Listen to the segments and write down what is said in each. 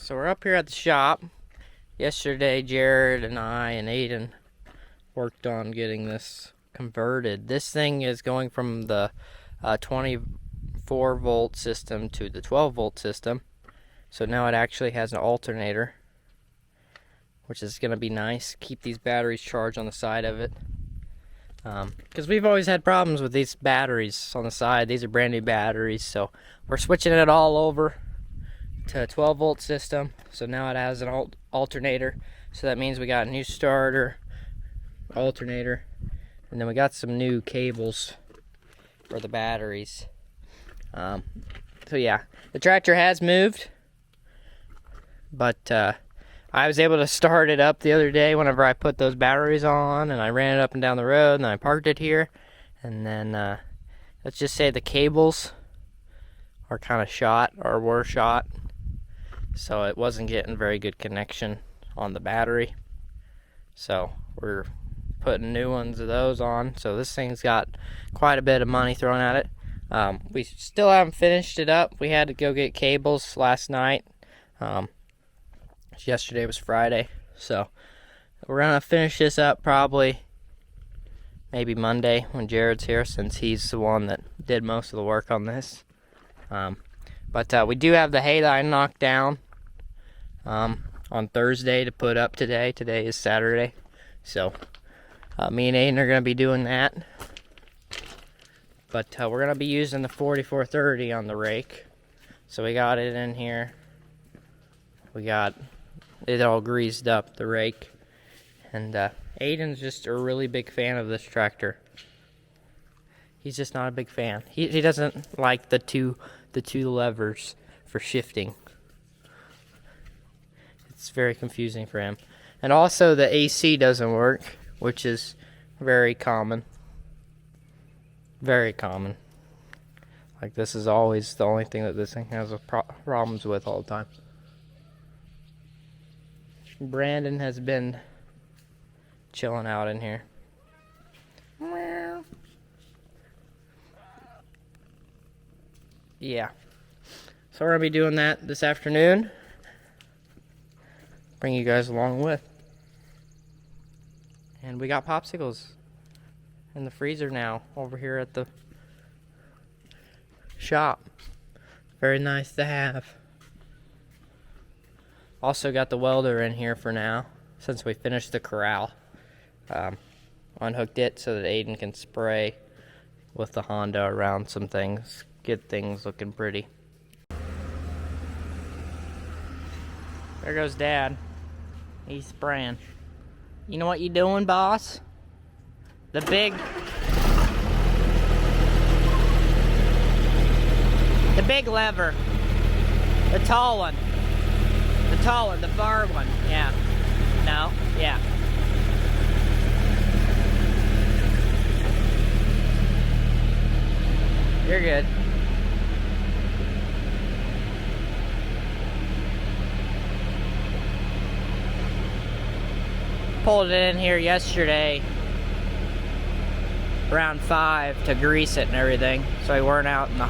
So we're up here at the shop. Yesterday, Jared and I and Aden worked on getting this converted. This thing is going from the 24 volt system to the 12 volt system. So now it actually has an alternator, which is going to be nice. Keep these batteries charged on the side of it. Because we've always had problems with these batteries on the side. These are brand new batteries, so we're switching it all over to a 12 volt system. So now it has an alternator, so that means we got a new starter, alternator, and then we got some new cables for the batteries. So yeah, the tractor has moved, but I was able to start it up the other day whenever I put those batteries on, and I ran it up and down the road, and then I parked it here, and then let's just say the cables are kind of shot, or were shot, so it wasn't getting very good connection on the battery. So we're putting new ones of those on. So this thing's got quite a bit of money thrown at it. We still haven't finished it up. We had to go get cables last night. Yesterday was Friday, so we're gonna finish this up probably maybe Monday when Jared's here, since he's the one that did most of the work on this. But we do have the hay line knocked down on Thursday to put up today. Today is Saturday, so me and Aden are gonna be doing that. But we're gonna be using the 4430 on the rake. So we got it in here. We got it all greased up, the rake. And Aden's just a really big fan of this tractor. He's just not a big fan. He doesn't like the two levers for shifting. It's very confusing for him. And also the AC doesn't work, which is very common. Very common. Like, this is always the only thing that this thing has problems with all the time. Brandon has been chilling out in here. Yeah. So we're going to be doing that this afternoon. Bring you guys along with. And we got popsicles in the freezer now over here at the shop. Very nice to have. Also got the welder in here for now, since we finished the corral. Unhooked it so that Aden can spray with the Honda around some things, get things looking pretty. There goes Dad. He's spraying. You know what you doing, boss? The big lever. The tall one. The tall one, the far one. Yeah. No? Yeah. You're good. Pulled it in here yesterday around 5 to grease it and everything, so we weren't out in the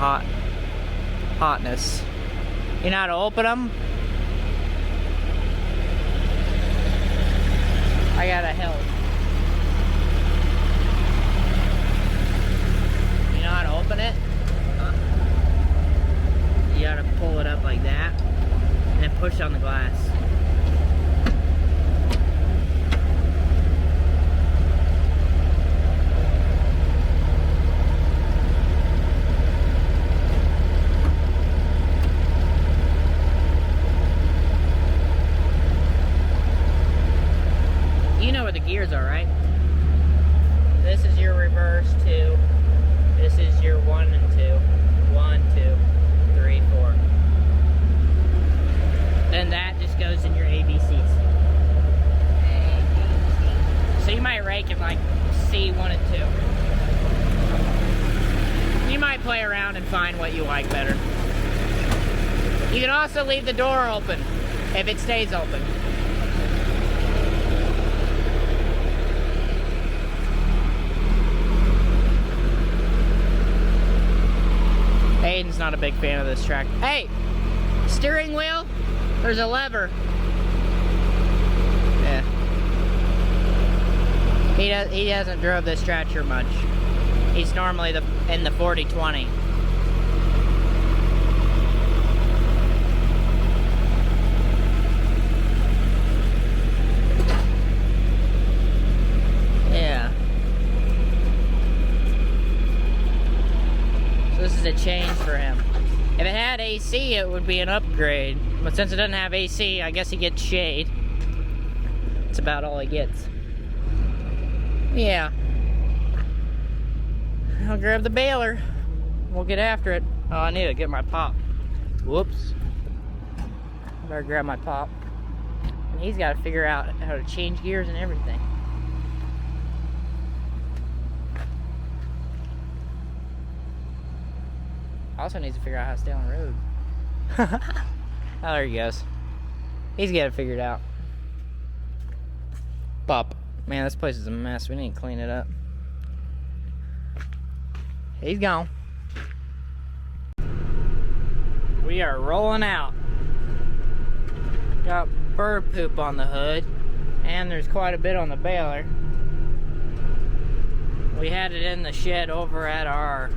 hotness. You know how to open them? I gotta help. You know how to open it? You gotta pull it up like that, and then push on the glass. You know where the gears are, right? This is your reverse 2. This is your 1 and 2. 1, 2, 3, 4. Then that just goes in your ABCs. So you might rake it like C1 and 2. You might play around and find what you like better. You can also leave the door open if it stays open. Aden's not a big fan of this track. Hey, steering wheel, There's a lever. Yeah. He hasn't drove this stretcher much. He's normally in the 40-20. Yeah. So this is a change for him. If it had AC, it would be an upgrade. But since it doesn't have AC, I guess he gets shade. That's about all he gets. Yeah. I'll grab the baler. We'll get after it. Oh, I need to get my pop. Whoops. I better grab my pop. And he's got to figure out how to change gears and everything. Also needs to figure out how to stay on the road. Oh, there he goes. He's got it figured out. Pop. Man, this place is a mess. We need to clean it up. He's gone. We are rolling out. Got bird poop on the hood. And there's quite a bit on the baler. We had it in the shed over at our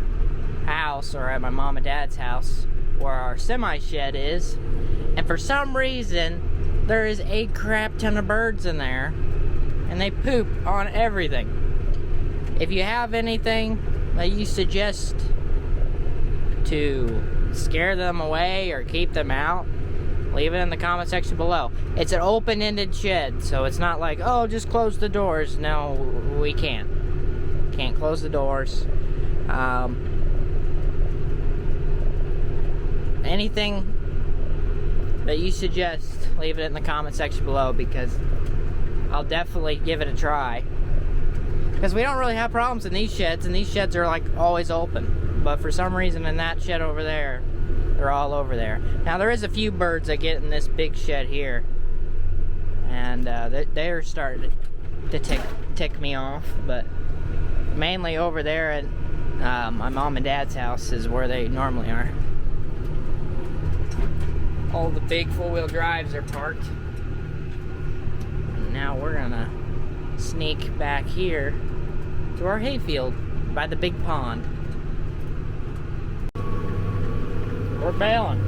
house, or at my mom and dad's house, where our semi shed is, and for some reason there is a crap ton of birds in there, and they poop on everything. If you have anything that you suggest to scare them away or keep them out, leave it in the comment section below. It's an open-ended shed, so it's not like, oh, just close the doors. No, we can't close the doors. Anything that you suggest, leave it in the comment section below, because I'll definitely give it a try. Because we don't really have problems in these sheds, and these sheds are like always open. But for some reason in that shed over there, they're all over there. Now there is a few birds that get in this big shed here, and they're starting to tick me off. But mainly over there at my mom and dad's house is where they normally are. All the big four-wheel drives are parked. And now we're gonna sneak back here to our hayfield by the big pond. We're bailing.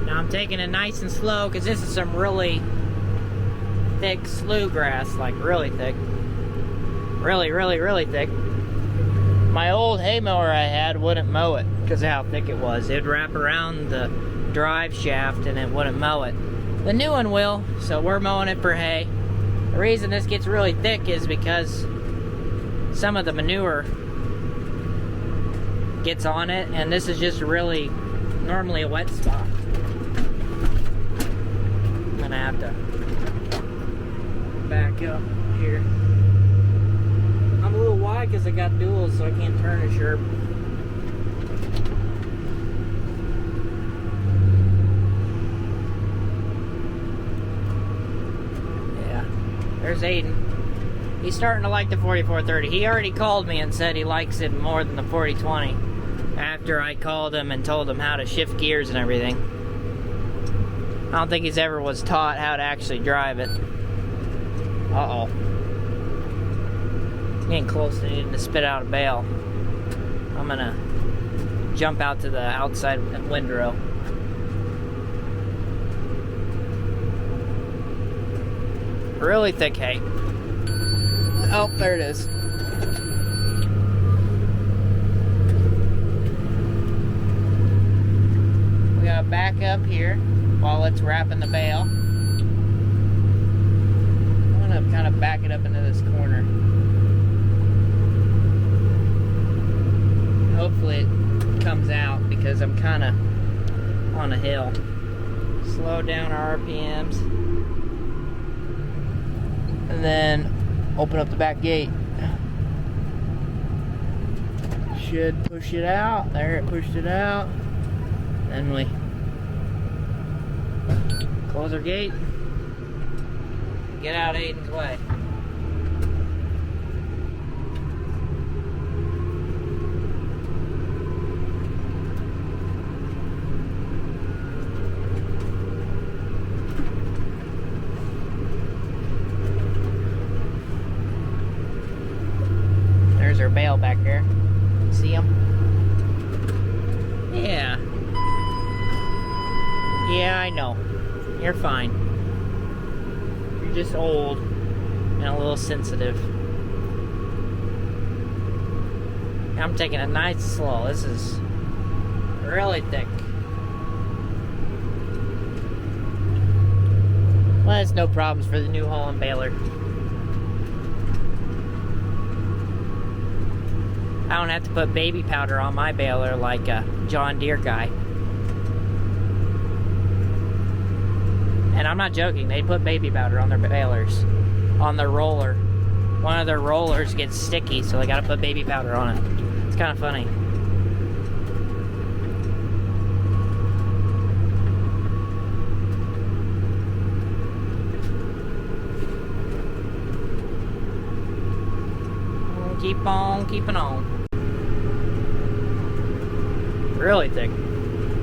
Now I'm taking it nice and slow because this is some really thick slough grass, like really thick. Really, really, really thick. My old hay mower I had wouldn't mow it because of how thick it was. It'd wrap around the drive shaft and it wouldn't mow it. The new one will, so we're mowing it for hay. The reason this gets really thick is because some of the manure gets on it, and this is just really normally a wet spot. I'm gonna have to back up here. I'm a little wide because I got duals, so I can't turn it sharp. Yeah, there's Aden. He's starting to like the 4430. He already called me and said he likes it more than the 4020 after I called him and told him how to shift gears and everything. I don't think he's ever was taught how to actually drive it. Uh-oh. Getting close to needing to spit out a bale. I'm gonna jump out to the outside windrow. Really thick hay. Oh, there it is. We gotta back up here while it's wrapping the bale. I'm gonna kind of back it up into this corner. Hopefully it comes out because I'm kind of on a hill. Slow down our RPMs. And then open up the back gate. Should push it out. There, it pushed it out. Then we close our gate. Get out Aden's way. bale back here. See him? Yeah. Yeah, I know. You're fine. You're just old and a little sensitive. I'm taking it nice and slow. This is really thick. Well, that's no problems for the New Holland baler. I don't have to put baby powder on my baler like a John Deere guy. And I'm not joking, they put baby powder on their balers, on their roller. One of their rollers gets sticky, so they gotta put baby powder on it. It's kind of funny. Keep on keeping on. Really thick.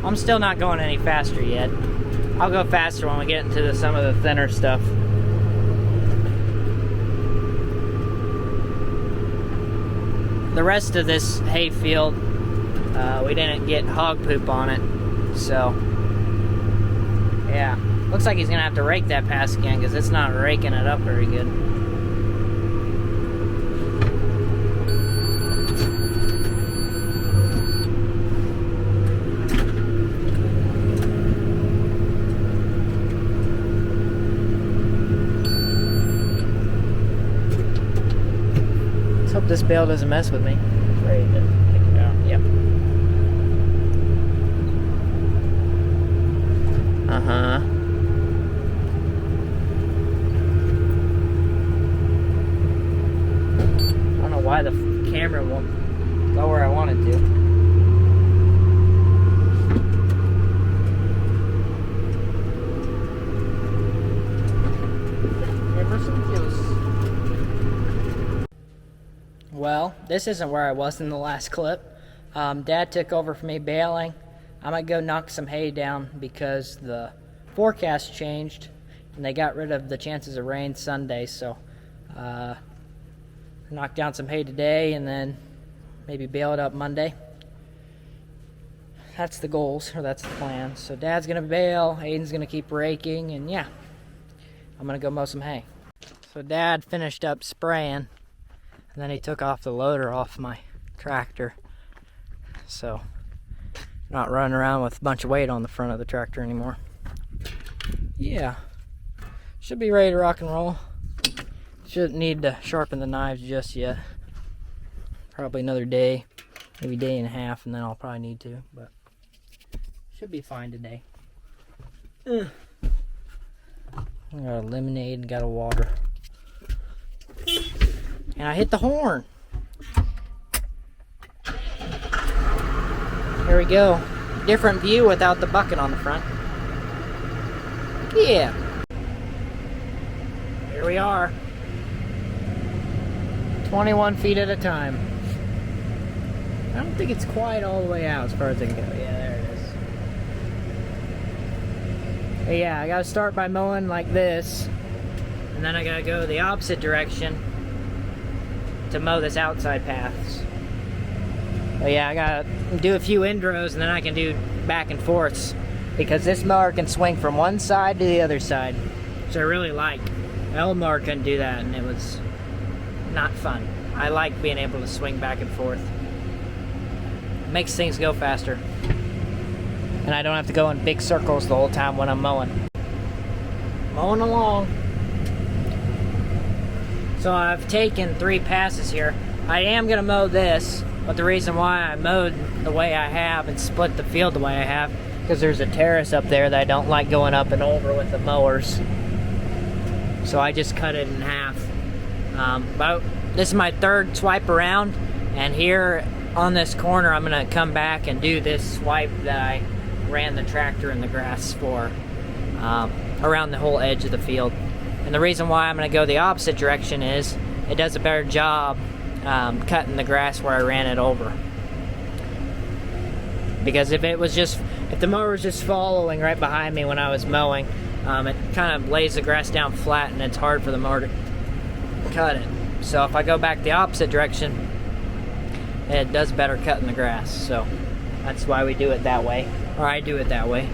I'm still not going any faster yet. I'll go faster when we get into some of the thinner stuff. The rest of this hayfield, we didn't get hog poop on it, so yeah. Looks like he's gonna have to rake that pass again because it's not raking it up very good. Hope this bale doesn't mess with me. Ready to take it out. Yep. Uh-huh. I don't know why the camera won't go where I want it to. Give her some juice. Well, this isn't where I was in the last clip. Dad took over for me baling. I'm gonna go knock some hay down because the forecast changed and they got rid of the chances of rain Sunday, so knock down some hay today and then maybe bale it up Monday. That's the goals, or that's the plan. So Dad's gonna bale, Aden's gonna keep raking, and yeah, I'm gonna go mow some hay. So Dad finished up spraying. And then he took off the loader off my tractor, so not running around with a bunch of weight on the front of the tractor anymore. Yeah, should be ready to rock and roll. Shouldn't need to sharpen the knives just yet. Probably another day, maybe day and a half, and then I'll probably need to, but should be fine today. I got a lemonade and got a water. And I hit the horn. There we go. Different view without the bucket on the front. Yeah. Here we are. 21 feet at a time. I don't think it's quite all the way out as far as I can go. Yeah, there it is. But yeah, I gotta start by mowing like this. And then I gotta go the opposite direction to mow this outside paths. But yeah, I gotta do a few indrows and then I can do back and forths because this mower can swing from one side to the other side, which I really like. The old mower couldn't do that and it was not fun. I like being able to swing back and forth. It makes things go faster. And I don't have to go in big circles the whole time when I'm mowing. Mowing along. So I've taken 3 passes here. I am gonna mow this, but the reason why I mowed the way I have and split the field the way I have, because there's a terrace up there that I don't like going up and over with the mowers. So I just cut it in half. But this is my 3rd swipe around, and here on this corner I'm gonna come back and do this swipe that I ran the tractor in the grass for, around the whole edge of the field. And the reason why I'm going to go the opposite direction is it does a better job cutting the grass where I ran it over. Because if the mower was just following right behind me when I was mowing, it kind of lays the grass down flat and it's hard for the mower to cut it. So if I go back the opposite direction, it does better cutting the grass. So that's why we do it that way, or I do it that way.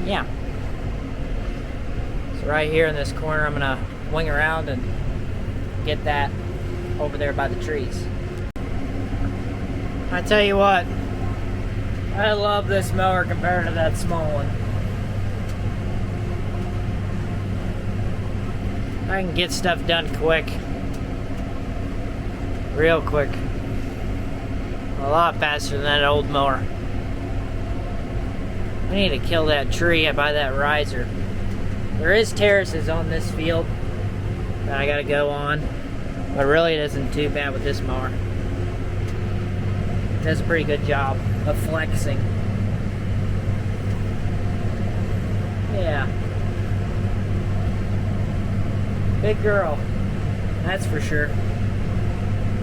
Yeah. So right here in this corner, I'm gonna wing around and get that over there by the trees. I tell you what, I love this mower compared to that small one. I can get stuff done quick. Real quick. A lot faster than that old mower. I need to kill that tree by that riser. There is terraces on this field that I gotta go on, but really it isn't too bad with this mower. It does a pretty good job of flexing. Yeah. Big girl. That's for sure.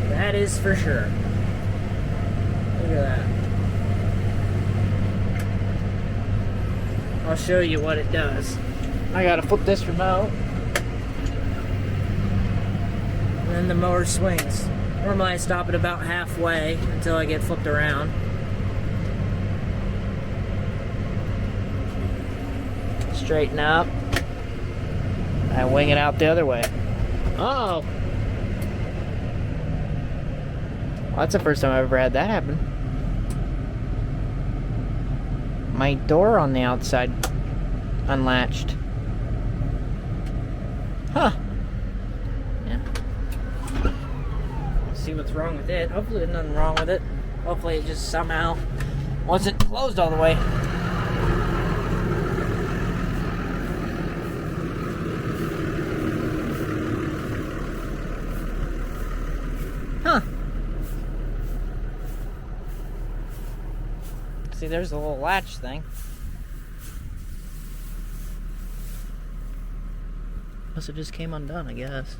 That is for sure. Look at that. I'll show you what it does. I gotta flip this remote. And then the mower swings. Normally I stop it about halfway until I get flipped around. Straighten up. I wing it out the other way. Oh! Well, that's the first time I've ever had that happen. My door on the outside unlatched. Huh. Yeah. Let's see what's wrong with it. Hopefully there's nothing wrong with it. Hopefully it just somehow wasn't closed all the way. Huh. See, there's the little latch thing. Must have just came undone, I guess.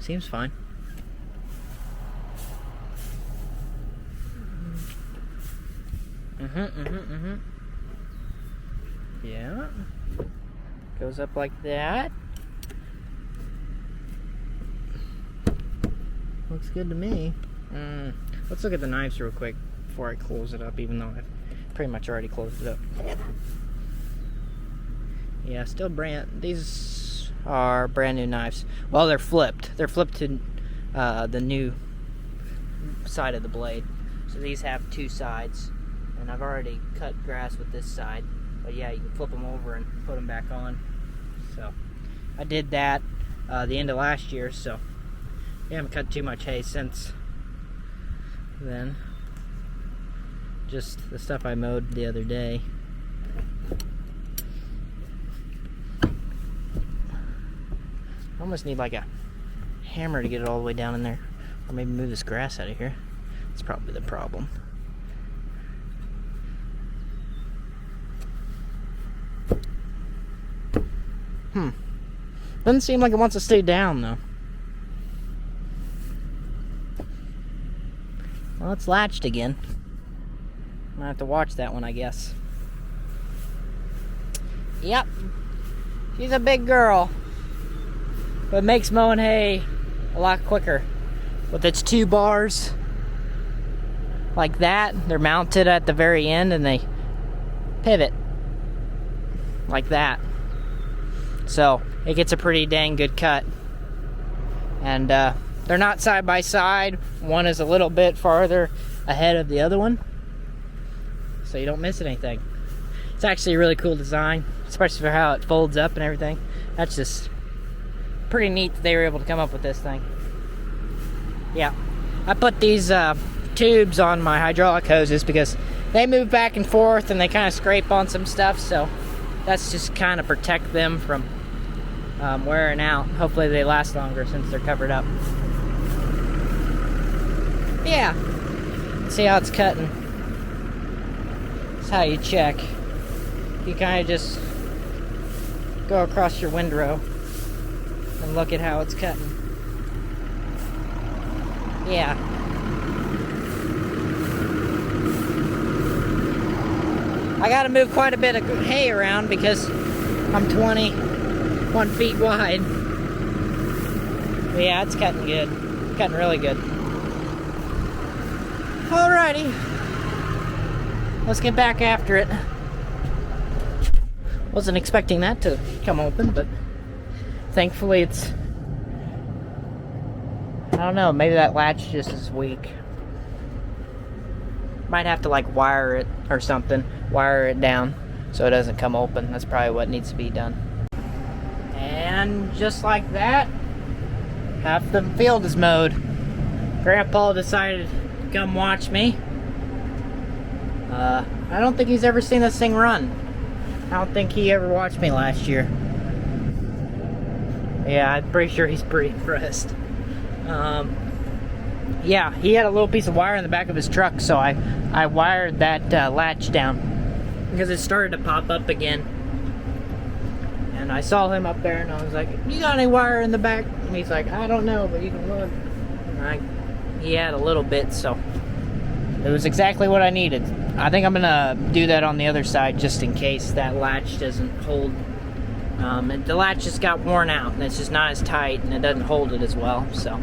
Seems fine. Yeah. Goes up like that. Looks good to me. Let's look at the knives real quick before I close it up, even though I've pretty much already closed it up. Yeah, still these are brand new knives. Well, they're flipped. They're flipped to the new side of the blade. So these have two sides. And I've already cut grass with this side. But yeah, you can flip them over and put them back on. So I did that the end of last year, so I haven't cut too much hay since then. Just the stuff I mowed the other day. I almost need like a hammer to get it all the way down in there. Or maybe move this grass out of here. That's probably the problem. Doesn't seem like it wants to stay down though. Well, it's latched again. I'm gonna have to watch that one, I guess. Yep. She's a big girl. But it makes mowing hay a lot quicker. With its two bars like that, they're mounted at the very end and they pivot like that. So it gets a pretty dang good cut. And they're not side by side. One is a little bit farther ahead of the other one, so you don't miss anything. It's actually a really cool design, especially for how it folds up and everything. That's just pretty neat that they were able to come up with this thing. Yeah, I put these tubes on my hydraulic hoses because they move back and forth and they kind of scrape on some stuff, so that's just kind of protect them from wearing out. Hopefully they last longer since they're covered up. Yeah, see how it's cutting. That's how you check. You kind of just go across your windrow and look at how it's cutting. Yeah. I gotta move quite a bit of hay around because I'm 21 feet wide. But yeah, it's cutting good. Cutting really good. Alrighty. Let's get back after it. Wasn't expecting that to come open, but thankfully it's... I don't know, maybe that latch just is weak. Might have to like wire it or something. Wire it down so it doesn't come open. That's probably what needs to be done. And just like that, half the field is mowed. Grandpa decided to come watch me. I don't think he's ever seen this thing run. I don't think he ever watched me last year. Yeah, I'm pretty sure he's pretty impressed. Yeah, he had a little piece of wire in the back of his truck, so I wired that latch down because it started to pop up again. And I saw him up there, and I was like, "You got any wire in the back?" And he's like, "I don't know, but you can look." And he had a little bit, so it was exactly what I needed. I think I'm gonna do that on the other side just in case that latch doesn't hold. And the latch just got worn out, and it's just not as tight, and it doesn't hold it as well. So,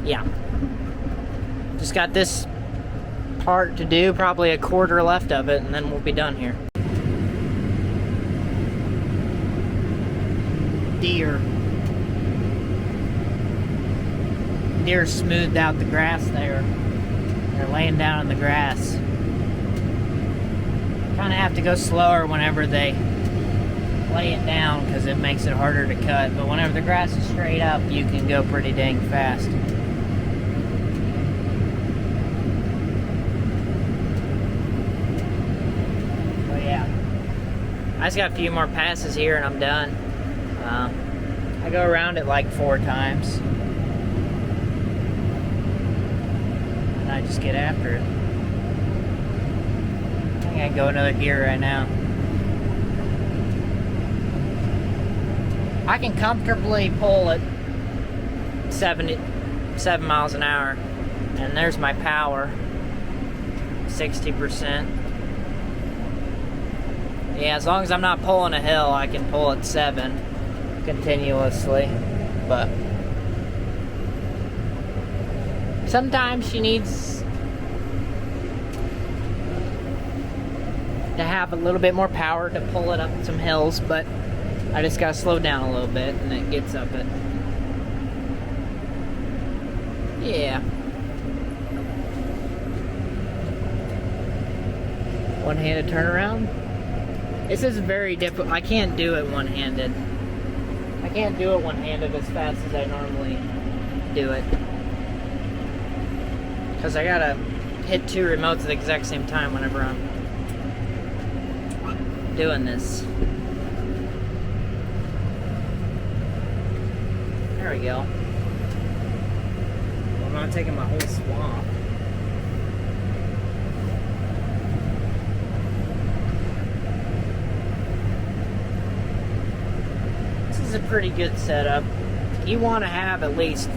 yeah. Just got this part to do, probably a quarter left of it, and then we'll be done here. Deer smoothed out the grass there. They're laying down in the grass. Kind of have to go slower whenever they lay it down because it makes it harder to cut, but whenever the grass is straight up, you can go pretty dang fast. So yeah, I just got a few more passes here and I'm done. I go around it like 4 times and I just get after it. I think I can go another gear right now. I can comfortably pull at 7 miles an hour, and there's my power, 60%. Yeah, as long as I'm not pulling a hill, I can pull at 7 continuously, but sometimes she needs to have a little bit more power to pull it up some hills, but I just gotta slow down a little bit and it gets up it. Yeah. One-handed turnaround. This is very difficult. I can't do it one-handed. I can't do it one-handed as fast as I normally do it. Because I gotta hit 2 remotes at the exact same time whenever I'm doing this. There we go. I'm not taking my whole swamp. This is a pretty good setup. You want to have at least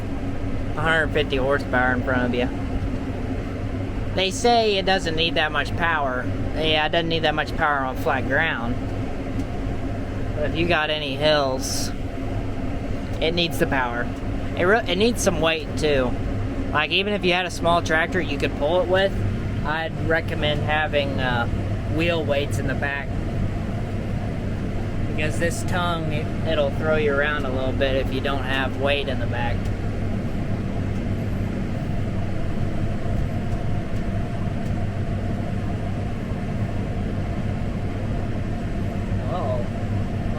150 horsepower in front of you. They say it doesn't need that much power. Yeah, it doesn't need that much power on flat ground. But if you got any hills, it needs the power. It needs some weight too. Like even if you had a small tractor you could pull it with, I'd recommend having wheel weights in the back. Because this tongue, it'll throw you around a little bit if you don't have weight in the back.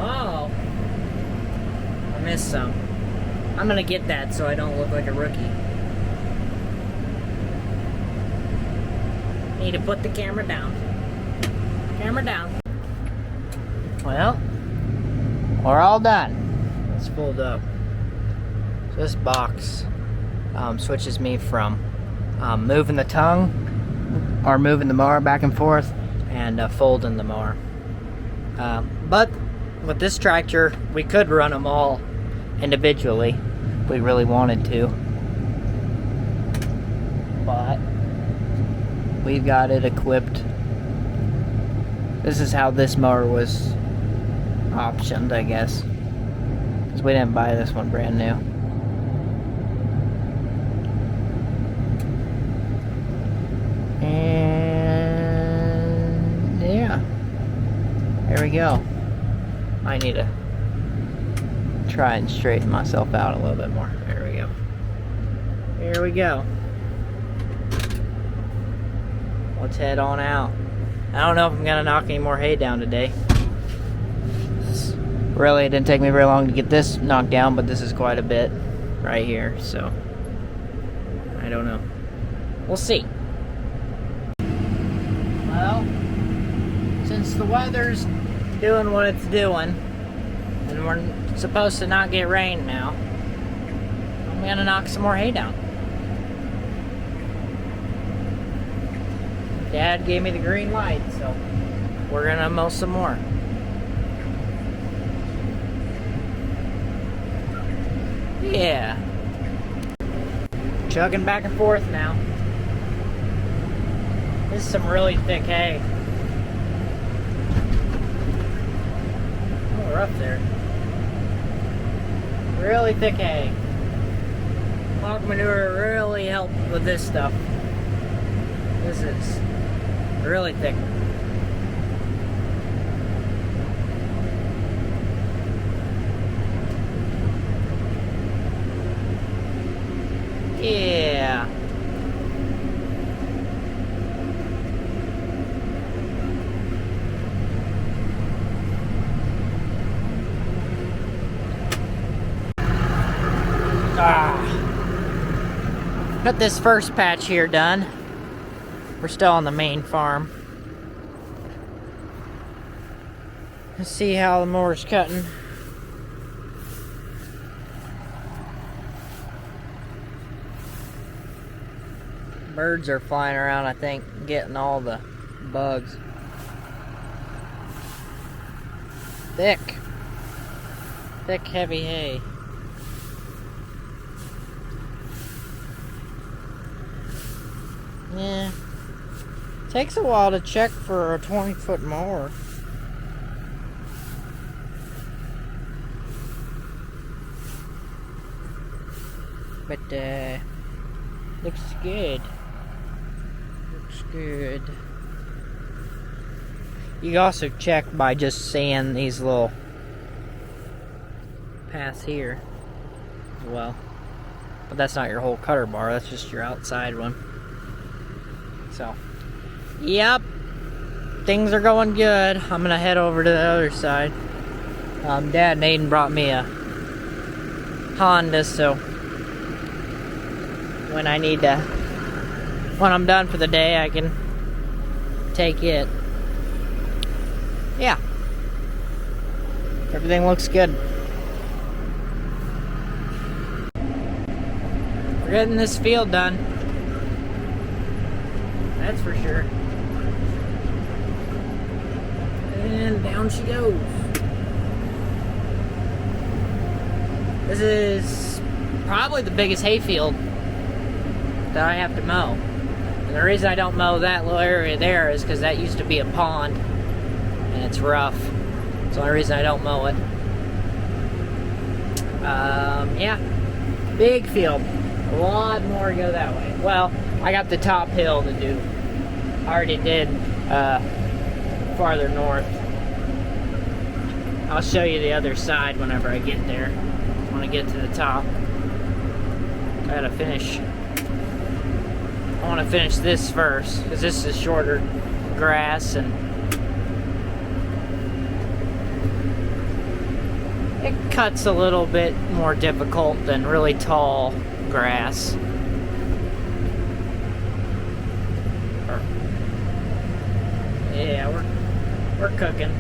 Oh, I missed some. I'm gonna get that so I don't look like a rookie. Need to put the camera down. Camera down. Well, we're all done. Let's fold up. So this box switches me from moving the tongue or moving the mower back and forth and folding the mower. But with this tractor, we could run them all individually if we really wanted to. But we've got it equipped. This is how this mower was optioned, I guess. Because we didn't buy this one brand new. And yeah, there we go. I need to try and straighten myself out a little bit more. There we go. Here we go. Let's head on out. I don't know if I'm gonna knock any more hay down today. Really, it didn't take me very long to get this knocked down, but this is quite a bit right here, so I don't know. We'll see. Well, since the weather's doing what it's doing, and we're supposed to not get rain now, I'm gonna knock some more hay down. Dad gave me the green light, so we're gonna mow some more. Yeah. Chugging back and forth now. This is some really thick hay. Oh, we're up there. Really thick hay. Hog manure really helped with this stuff. This is really thick. Yeah. Got this first patch here done. We're still on the main farm. Let's see how the mower's cutting. Birds are flying around, I think, getting all the bugs. Thick, heavy hay. Yeah, takes a while to check for a 20-foot mower. But looks good. Looks good. You can also check by just seeing these little paths here as well. But that's not your whole cutter bar, that's just your outside one. So, yep, things are going good. I'm gonna head over to the other side. Dad and Aden brought me a Honda, so when I'm done for the day, I can take it. Yeah, everything looks good. We're getting this field done. That's for sure. And down she goes. This is probably the biggest hayfield that I have to mow. And the reason I don't mow that little area there is because that used to be a pond and it's rough. It's the only reason I don't mow it. Yeah, big field. A lot more to go that way. Well, I got the top hill to do. I already did farther north. I'll show you the other side whenever I get there. When I get to the top. I gotta finish. I want to finish this first, because this is shorter grass and it cuts a little bit more difficult than really tall grass. Yeah, we're cooking.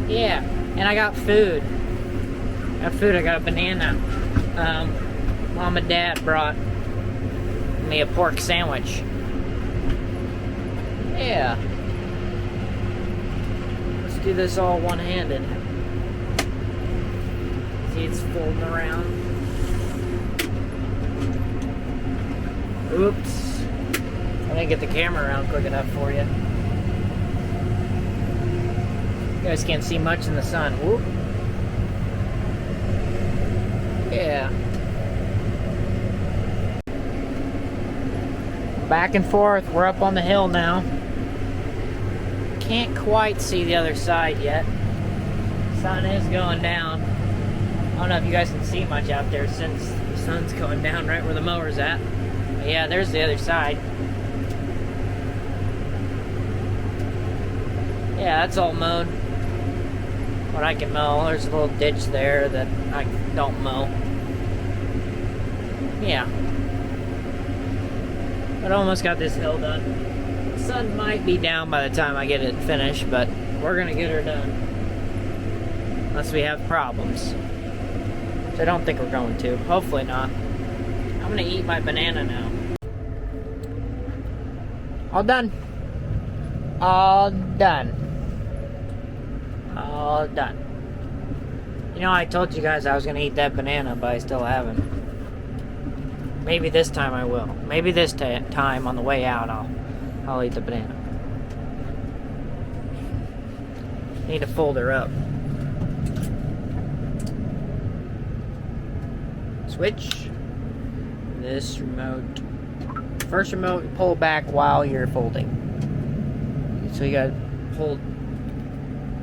Yeah, and I got food. I got a banana. Mom and Dad brought me a pork sandwich. Yeah. Let's do this all one-handed. See, it's folding around. Oops. I didn't get the camera around quick enough for you. You guys can't see much in the sun. Whoop. Yeah. Back and forth. We're up on the hill now. Can't quite see the other side yet. Sun is going down. I don't know if you guys can see much out there since the sun's going down right where the mower's at. But yeah, there's the other side. Yeah, that's all mowed. What I can mow. There's a little ditch there that I don't mow. Yeah. But almost got this hill done. The sun might be down by the time I get it finished, but we're gonna get her done. Unless we have problems. Which I don't think we're going to. Hopefully not. I'm gonna eat my banana now. All done. All done. All done. You know, I told you guys I was gonna eat that banana, but I still haven't. Maybe this time I will. Maybe this time on the way out I'll eat the banana. Need to fold her up. Switch. This remote. First remote, you pull back while you're folding. So you gotta hold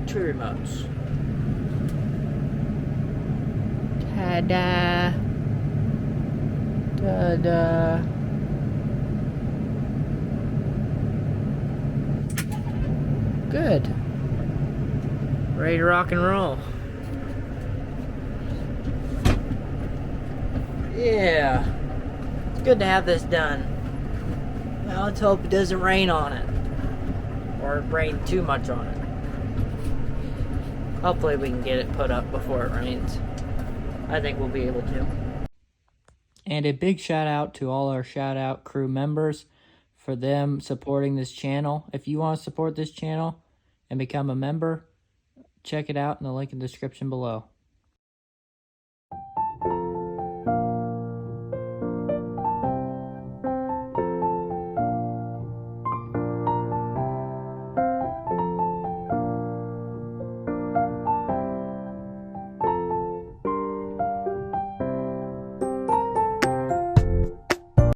2 remotes. Ta-da! Ta-da! Good. Ready to rock and roll. Yeah. It's good to have this done. Now let's hope it doesn't rain on it. Or rain too much on it. Hopefully we can get it put up before it rains. I think we'll be able to. And a big shout out to all our shout out crew members for them supporting this channel. If you want to support this channel and become a member, check it out in the link in the description below.